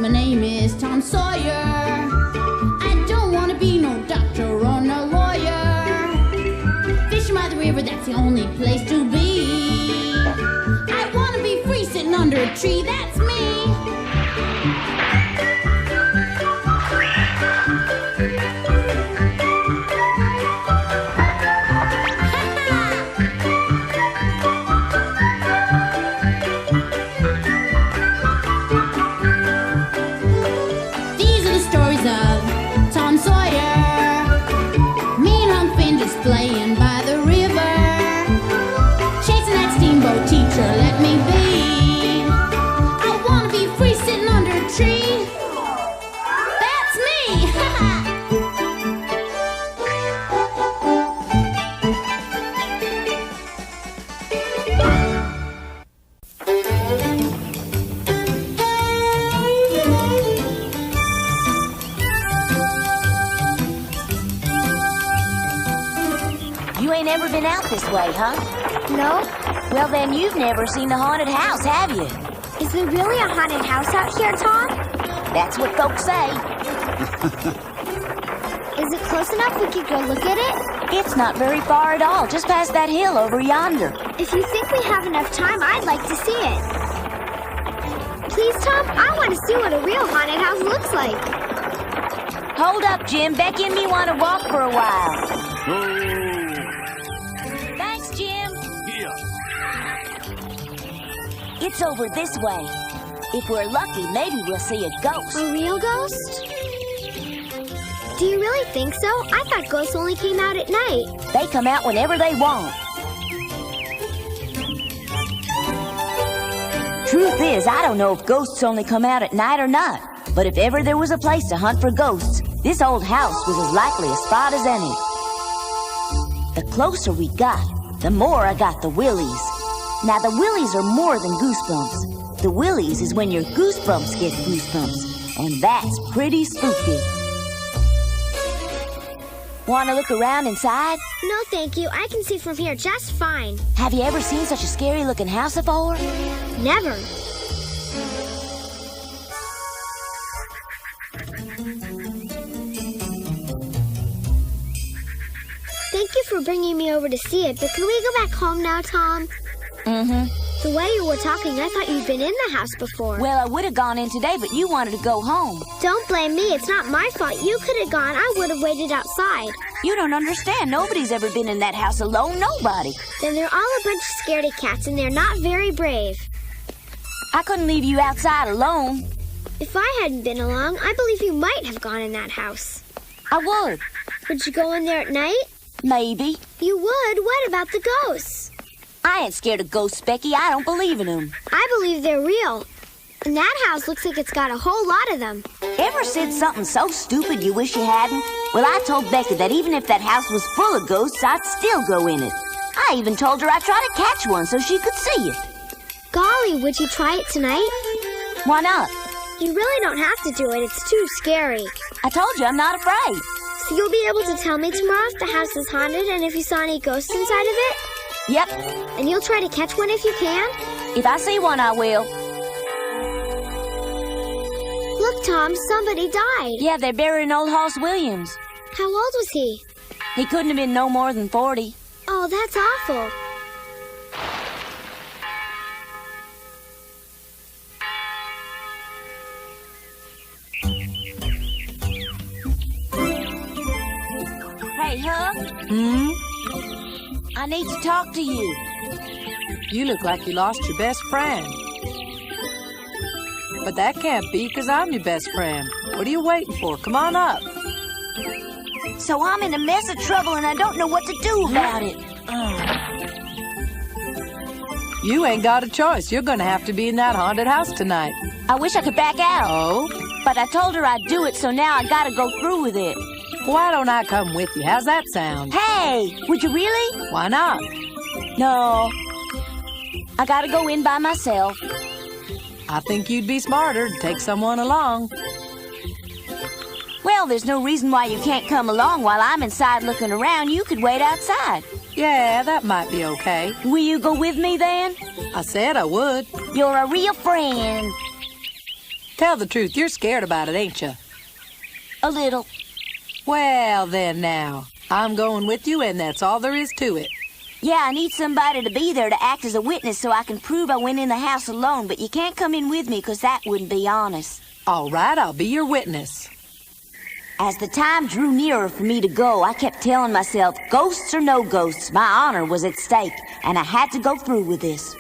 my name is Tom Sawyer. I don't want to be no doctor or no lawyer. Fishing by the river, that's the only place to be. I want to be free sitting under a tree, that's me. Tom Sawyer, me and Unc' Finn just playing by the river, chasing that steamboat teacher, let me be. I wanna be free sitting under a tree. That's me! You ain't ever been out this way, huh? No? Well, then you've never seen the haunted house, have you? Is there really a haunted house out here, Tom? That's what folks say. Is it close enough we could go look at it? It's not very far at all, just past that hill over yonder. If you think we have enough time, I'd like to see it. Please, Tom, I want to see what a real haunted house looks like. Hold up, Jim. Becky and me want to walk for a while. Thanks, Jim. Yeah. It's over this way. If we're lucky, maybe we'll see a ghost. A real ghost? Do you really think so? I thought ghosts only came out at night. They come out whenever they want. Truth is, I don't know if ghosts only come out at night or not. But if ever there was a place to hunt for ghosts, this old house was as likely a spot as any. The closer we got, the more I got the willies. Now, the willies are more than goosebumps. The willies is when your goosebumps get goosebumps, and that's pretty spooky. Want to look around inside? No, thank you. I can see from here just fine. Have you ever seen such a scary-looking house before? Never. Thank you for bringing me over to see it, but can we go back home now, Tom? Mm-hmm. The way you were talking, I thought you'd been in the house before. Well, I would have gone in today, but you wanted to go home. Don't blame me. It's not my fault. You could have gone. I would have waited outside. You don't understand. Nobody's ever been in that house alone. Nobody. Then they're all a bunch of scaredy cats, and they're not very brave. I couldn't leave you outside alone. If I hadn't been along, I believe you might have gone in that house. I would. Would you go in there at night? Maybe. You would? What about the ghosts? I ain't scared of ghosts, Becky. I don't believe in them. I believe they're real. And that house looks like it's got a whole lot of them. Ever said something so stupid you wish you hadn't? Well, I told Becky that even if that house was full of ghosts, I'd still go in it. I even told her I'd try to catch one so she could see it. Golly, would you try it tonight? Why not? You really don't have to do it. It's too scary. I told you I'm not afraid. So you'll be able to tell me tomorrow if the house is haunted and if you saw any ghosts inside of it? Yep. And you'll try to catch one if you can? If I see one, I will. Look, Tom, somebody died. Yeah, they're burying old Hoss Williams. How old was he? He couldn't have been no more than 40. Oh, that's awful. Hey, Huck. I need to talk to you. You look like you lost your best friend. But that can't be, because I'm your best friend. What are you waiting for? Come on up. So I'm in a mess of trouble and I don't know what to do about it. You ain't got a choice. You're going to have to be in that haunted house tonight. I wish I could back out. Oh? But I told her I'd do it, so now I gotta go through with it. Why don't I come with you? How's that sound? Hey, would you really? Why not? No. I gotta go in by myself. I think you'd be smarter to take someone along. Well, there's no reason why you can't come along while I'm inside looking around. You could wait outside. Yeah, that might be okay. Will you go with me then? I said I would. You're a real friend. Tell the truth, you're scared about it, ain't you? A little. Well, then now. I'm going with you, and that's all there is to it. Yeah, I need somebody to be there to act as a witness so I can prove I went in the house alone, but you can't come in with me because that wouldn't be honest. All right, I'll be your witness. As the time drew nearer for me to go, I kept telling myself, ghosts or no ghosts, my honor was at stake, and I had to go through with this.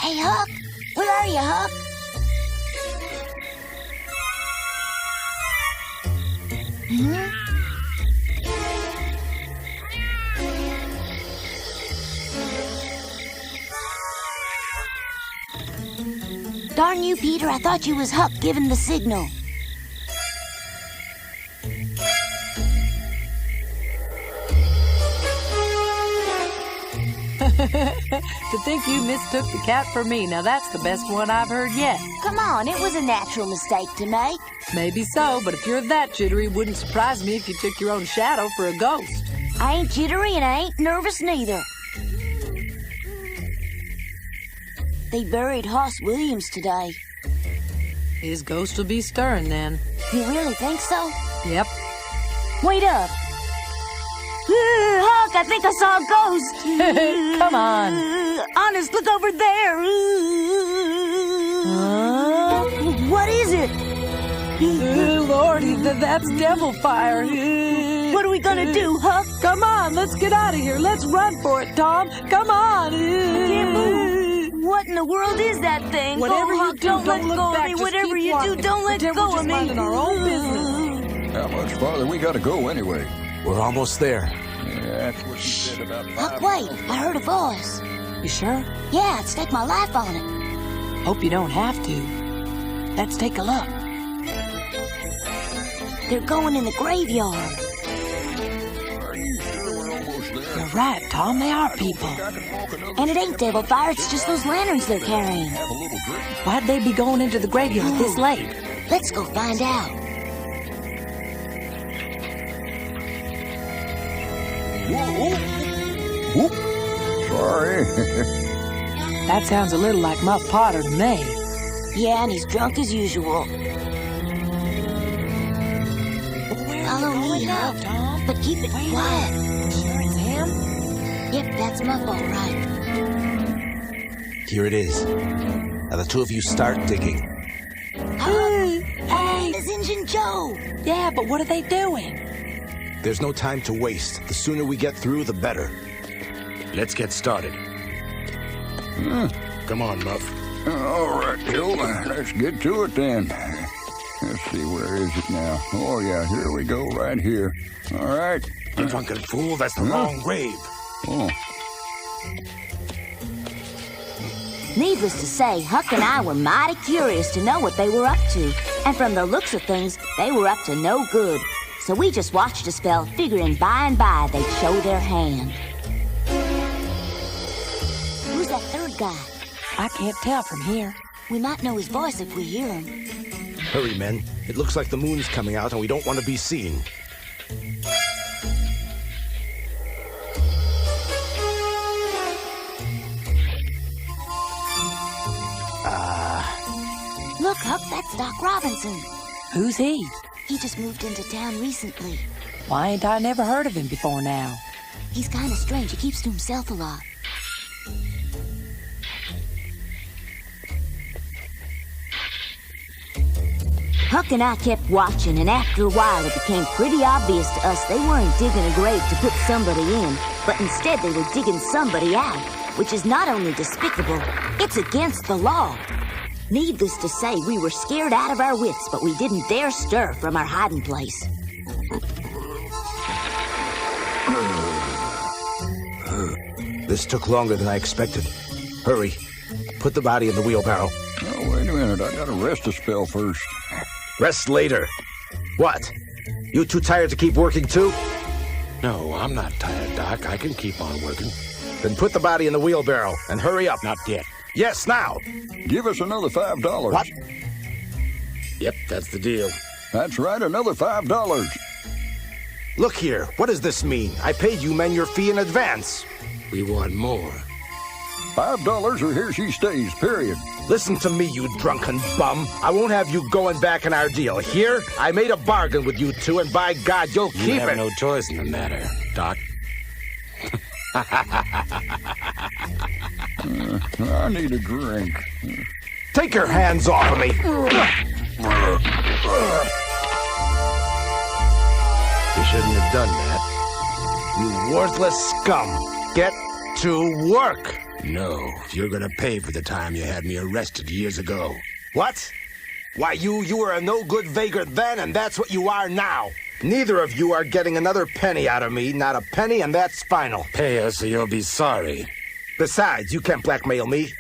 Hey, Huck! Where are you, Huck? Darn you, Peter, I thought you was Huck giving the signal. To think you mistook the cat for me, now that's the best one I've heard yet. Come on, it was a natural mistake to make. Maybe so, but if you're that jittery, it wouldn't surprise me if you took your own shadow for a ghost. I ain't jittery and I ain't nervous neither. They buried Hoss Williams today. His ghost will be stirring then. You really think so? Yep. Wait up. Huck, I think I saw a ghost. Come on. Honest, look over there. What is it? Lordy, that's devil fire. What are we gonna do, Huck? Come on, let's get out of here. Let's run for it, Tom. Come on. Can't move. What in the world is that thing? Whatever Huck, you do, don't let look go back. of me. Just Whatever keep you walking. do, don't let Pretend go we're of just me. minding our own business. How much farther we gotta go anyway? We're almost there. Yeah, that's what she said about Huck, wait. I heard a voice. You sure? Yeah, I'd stake my life on it. Hope you don't have to. Let's take a look. They're going in the graveyard. Are you sure we're almost there? You're right, Tom. They are people. I can walk another And it ain't devil fire, it's just those lanterns they're carrying. have a little drink. Why'd they be going into the graveyard this late? Let's go find out. Whoop, whoop. Sorry. That sounds a little like Muff Potter to me. Yeah, and he's drunk as usual. Follow me, Huck, Tom? but keep it quiet. Sure it's him? Yep, that's Muff, all right. Here it is. Now the two of you start digging. Hey, it's Injun Joe. Yeah, but what are they doing? There's no time to waste. The sooner we get through, the better. Let's get started. Come on, Muff. All right, Joe. Let's get to it then. Let's see, where is it now? Oh, yeah, here we go, right here. All right. You drunken fool, that's the wrong grave. Oh, Needless to say, Huck and I were mighty curious to know what they were up to. And from the looks of things, they were up to no good. So we just watched a spell, figuring by and by they'd show their hand. Who's that third guy? I can't tell from here. We might know his voice if we hear him. Hurry, men. It looks like the moon's coming out and we don't want to be seen. Look, Huck, that's Doc Robinson. Who's he? He just moved into town recently. Why ain't I never heard of him before now? He's kind of strange. He keeps to himself a lot. Huck and I kept watching, and after a while it became pretty obvious to us they weren't digging a grave to put somebody in, but instead they were digging somebody out, which is not only despicable, it's against the law. Needless to say, we were scared out of our wits, but we didn't dare stir from our hiding place. This took longer than I expected. Hurry. Put the body in the wheelbarrow. oh, wait a minute. I gotta rest a spell first. Rest later. What? You too tired to keep working too? No, I'm not tired, Doc. I can keep on working. Then put the body in the wheelbarrow and hurry up. Not yet. Yes, now. Give us another $5. What? Yep, that's the deal. That's right, another $5. Look here, what does this mean? I paid you men your fee in advance. We want more. $5 or here she stays, period. Listen to me, you drunken bum. I won't have you going back in our deal. Here, I made a bargain with you two, and by God, you'll You keep have it. no choice in the matter, Doc. I need a drink. Take your hands off of me. You shouldn't have done that. You worthless scum. Get to work. No, you're gonna pay for the time you had me arrested years ago. What? Why, you were a no-good vagrant then, and that's what you are now. Neither of you are getting another penny out of me. Not a penny, and that's final. Pay us or you'll be sorry. Besides, you can't blackmail me.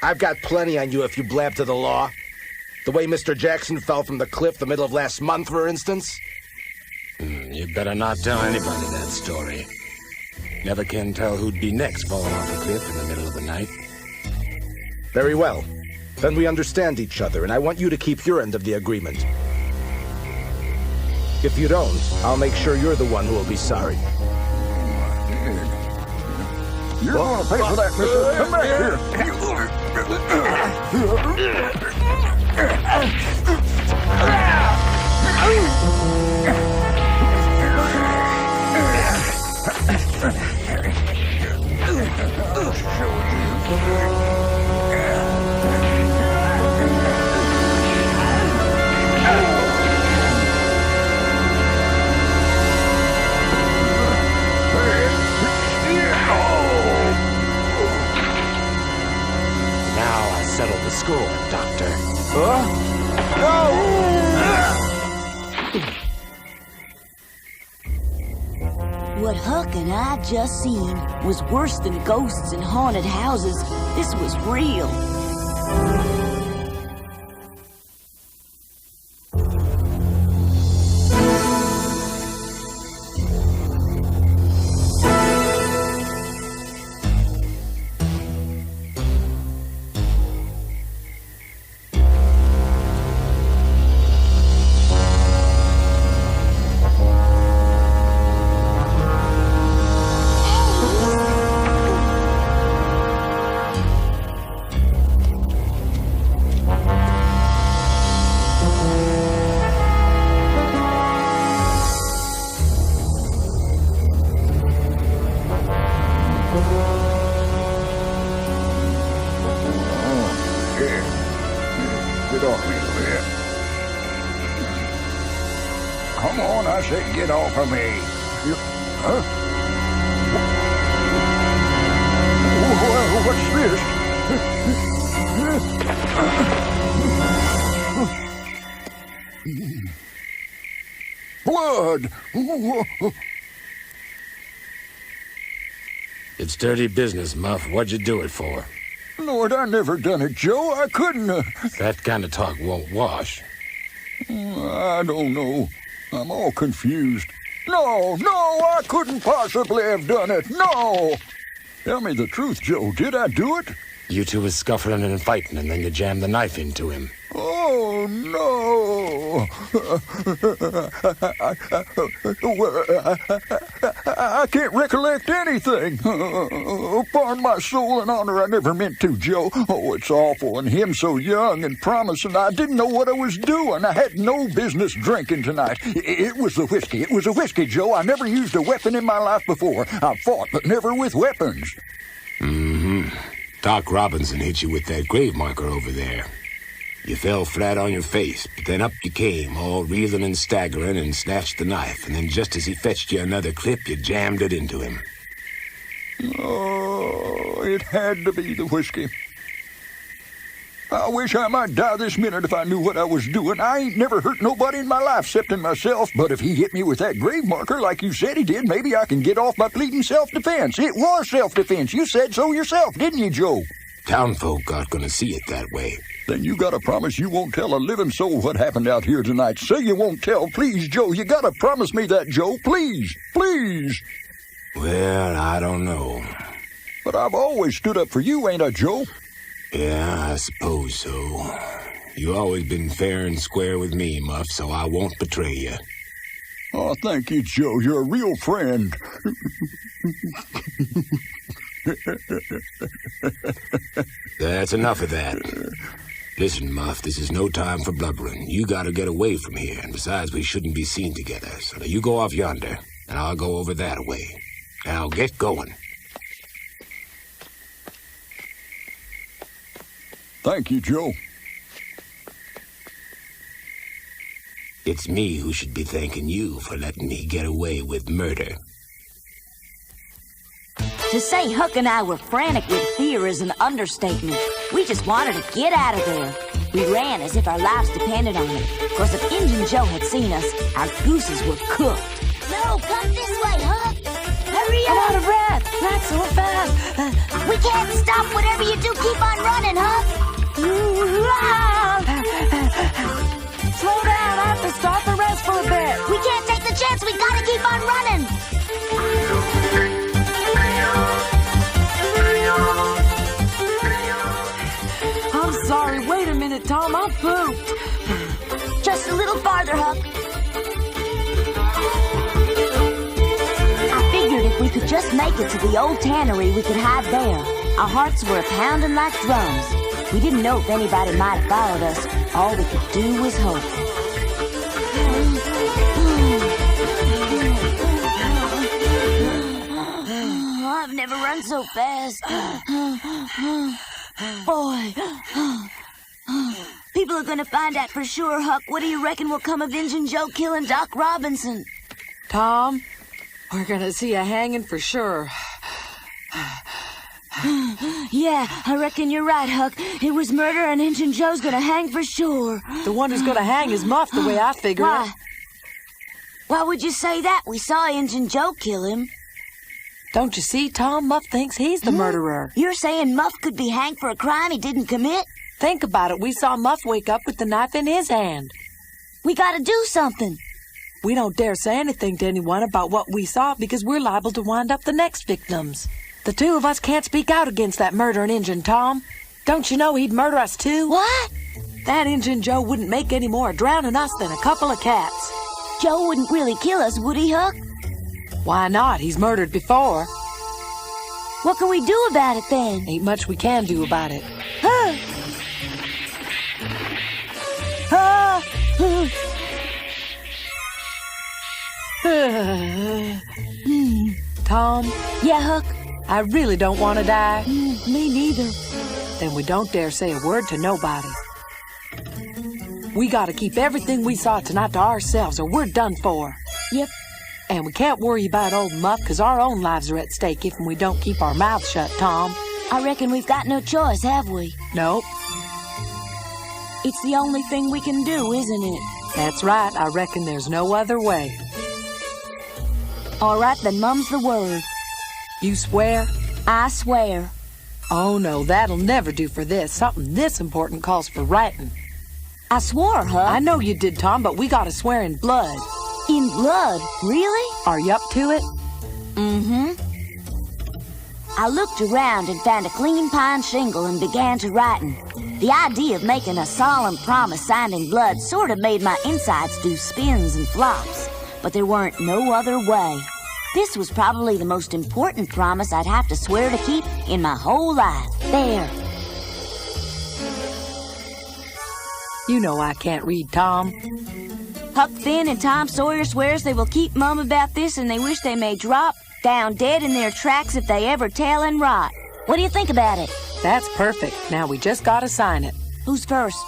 I've got plenty on you if you blab to the law. The way Mr. Jackson fell from the cliff the middle of last month, for instance. You better not tell anybody that story. Never can tell who'd be next falling off a cliff in the middle of the night. Very well. Then we understand each other, and I want you to keep your end of the agreement. If you don't, I'll make sure you're the one who will be sorry. You're going to pay for that, mister. Come back Now I settle the score, Doctor. What Huck and I just seen was worse than ghosts and haunted houses. This was real. Get off me, Red. Come on, I said get off of me. Huh? What's this? Blood! It's dirty business, Muff. What'd you do it for? Lord, I never done it, Joe. I couldn't. That kind of talk won't wash. I don't know. I'm all confused. No, I couldn't possibly have done it. No! Tell me the truth, Joe. Did I do it? You two was scuffling and fighting, and then you jammed the knife into him. Oh, no. I can't recollect anything. Upon my soul and honor, I never meant to, Joe. Oh, it's awful, and him so young and promising. I didn't know what I was doing. I had no business drinking tonight. It was the whiskey. It was the whiskey, Joe. I never used a weapon in my life before. I've fought, but never with weapons. Mm-hmm. Doc Robinson hit you with that grave marker over there. You fell flat on your face, but then up you came, all reeling and staggering, and snatched the knife, and then just as he fetched you another clip, you jammed it into him. Oh, it had to be the whiskey. I wish I might die this minute if I knew what I was doing. I ain't never hurt nobody in my life excepting myself, but if he hit me with that grave marker like you said he did, maybe I can get off by pleading self-defense. It was self-defense. You said so yourself, didn't you, Joe? Townfolk aren't gonna see it that way. Then you gotta promise you won't tell a living soul what happened out here tonight. Say you won't tell. Please, Joe. You gotta promise me that, Joe. Please. Please. Well, I don't know. But I've always stood up for you, ain't I, Joe? Yeah, I suppose so. You always been fair and square with me, Muff, so I won't betray you. Oh, thank you, Joe. You're a real friend. That's enough of that. Listen, Muff, this is no time for blubbering. You gotta get away from here, and besides, we shouldn't be seen together. So now you go off yonder, and I'll go over that way. Now get going. Thank you, Joe. It's me who should be thanking you for letting me get away with murder. To say Huck and I were frantic with fear is an understatement. We just wanted to get out of there. We ran as if our lives depended on it. Because if Injun Joe had seen us, our gooses were cooked. No, come this way, Huck. Hurry up. I'm out of breath. Not so fast. We can't stop. Whatever you do, keep on running, Huck. Slow down. I have to stop and rest for a bit. We can't take the chance. We gotta keep on running. I'm sorry. Wait a minute, Tom. I'm pooped. Just a little farther, Huck. I figured if we could just make it to the old tannery, we could hide there. Our hearts were pounding like drums. We didn't know if anybody might have followed us. All we could do was hope. I've never run so fast. Boy. People are gonna find out for sure, Huck. What do you reckon will come of Injun Joe killing Doc Robinson? Tom, we're gonna see a hanging for sure. Yeah, I reckon you're right, Huck. It was murder and Injun Joe's gonna hang for sure. The one who's gonna hang is Muff, the way I figure Why? it. Why would you say that? We saw Injun Joe kill him. Don't you see, Tom? Muff thinks he's the murderer. You're saying Muff could be hanged for a crime he didn't commit? Think about it. We saw Muff wake up with the knife in his hand. We gotta do something. We don't dare say anything to anyone about what we saw because we're liable to wind up the next victims. The two of us can't speak out against that murdering Injun, Tom. Don't you know he'd murder us too? What? That Injun Joe wouldn't make any more drowning us than a couple of cats. Joe wouldn't really kill us, would he, Huck? Why not? He's murdered before. What can we do about it then? Ain't much we can do about it. Huh? Tom, Yeah, Huck? I really don't want to die. Me neither. Then we don't dare say a word to nobody. We gotta keep everything we saw tonight to ourselves or we're done for. Yep. And we can't worry about old Muff because our own lives are at stake if we don't keep our mouths shut, Tom. I reckon we've got no choice, have we? Nope. It's the only thing we can do, isn't it? That's right. I reckon there's no other way. All right, then mum's the word. You swear? I swear. Oh, no, that'll never do for this. Something this important calls for writing. I swore, Huck. I know you did, Tom, but we gotta swear in blood. In blood? Really? Are you up to it? Mm-hmm. I looked around and found a clean pine shingle and began to writing. The idea of making a solemn promise signed in blood sort of made my insides do spins and flops, but there weren't no other way. This was probably the most important promise I'd have to swear to keep in my whole life. There. You know I can't read, Tom. Huck Finn and Tom Sawyer swears they will keep mum about this and they wish they may drop down dead in their tracks if they ever tell and rot. What do you think about it? That's perfect. Now we just gotta sign it. Who's first?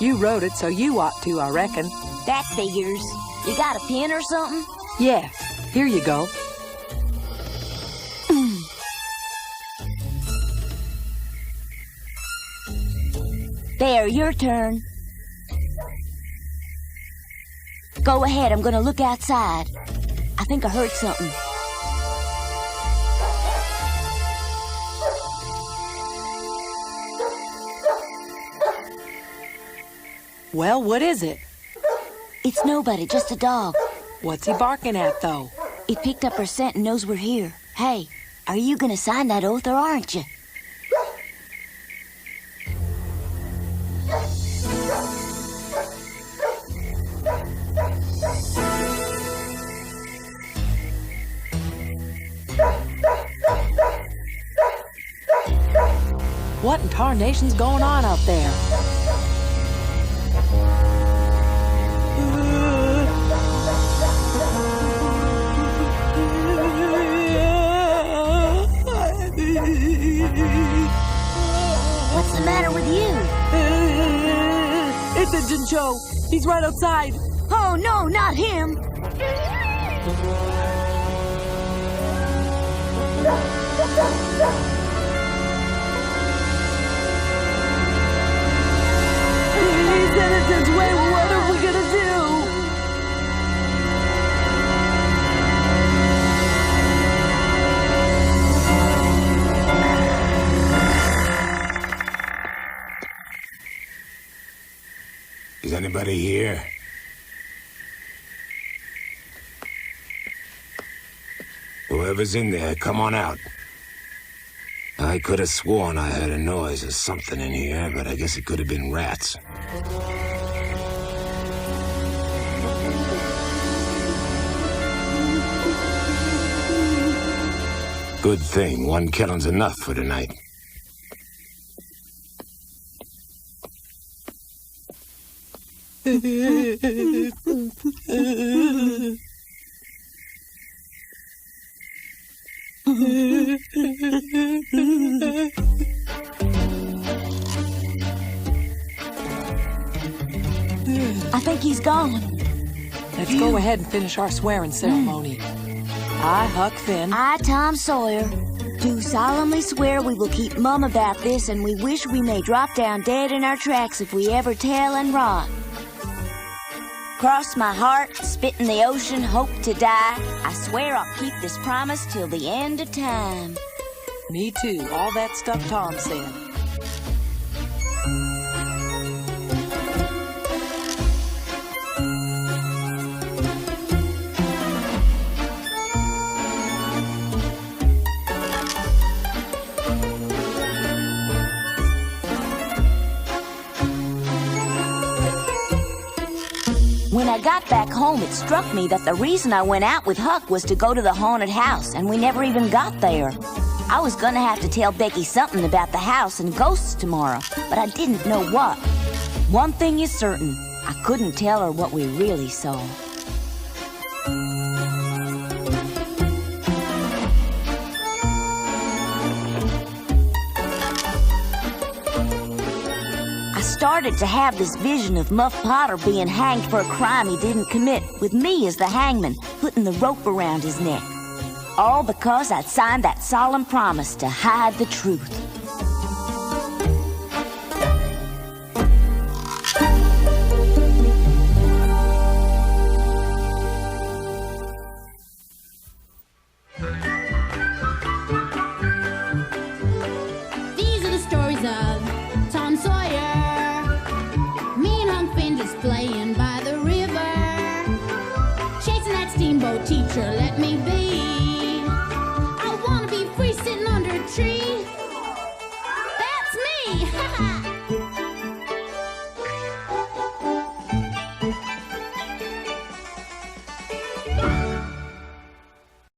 You wrote it, so you ought to, I reckon. That figures. You got a pen or something? Yes. Here you go. There, your turn. Go ahead, I'm gonna look outside. I think I heard something. Well, what is it? It's nobody, just a dog. What's he barking at, though? It picked up our scent and knows we're here. Hey, are you gonna sign that oath or aren't you? What in tarnation's going on out there? What's the matter with you? It's Injun Joe. He's right outside. Oh, no, not him. He's in Injun's way. What are we gonna do? Is anybody here? Whoever's in there, come on out. I could have sworn I heard a noise of something in here, but I guess it could have been rats. Good thing, one killing's enough for tonight. I think he's gone. Let's go ahead and finish our swearing ceremony. I, Huck Finn, I, Tom Sawyer, do solemnly swear we will keep mum about this, and we wish we may drop down dead in our tracks if we ever tell and rot. Cross my heart, spit in the ocean, hope to die. I swear I'll keep this promise till the end of time. me too. All that stuff Tom said. When I got back home, it struck me that the reason I went out with Huck was to go to the haunted house, and we never even got there. I was gonna have to tell Becky something about the house and ghosts tomorrow, but I didn't know what. One thing is certain, I couldn't tell her what we really saw. Started to have this vision of Muff Potter being hanged for a crime he didn't commit, with me as the hangman, putting the rope around his neck. All because I'd signed that solemn promise to hide the truth. These are the stories of Tom Sawyer. Playing by the river, chasing that steamboat teacher, let me be.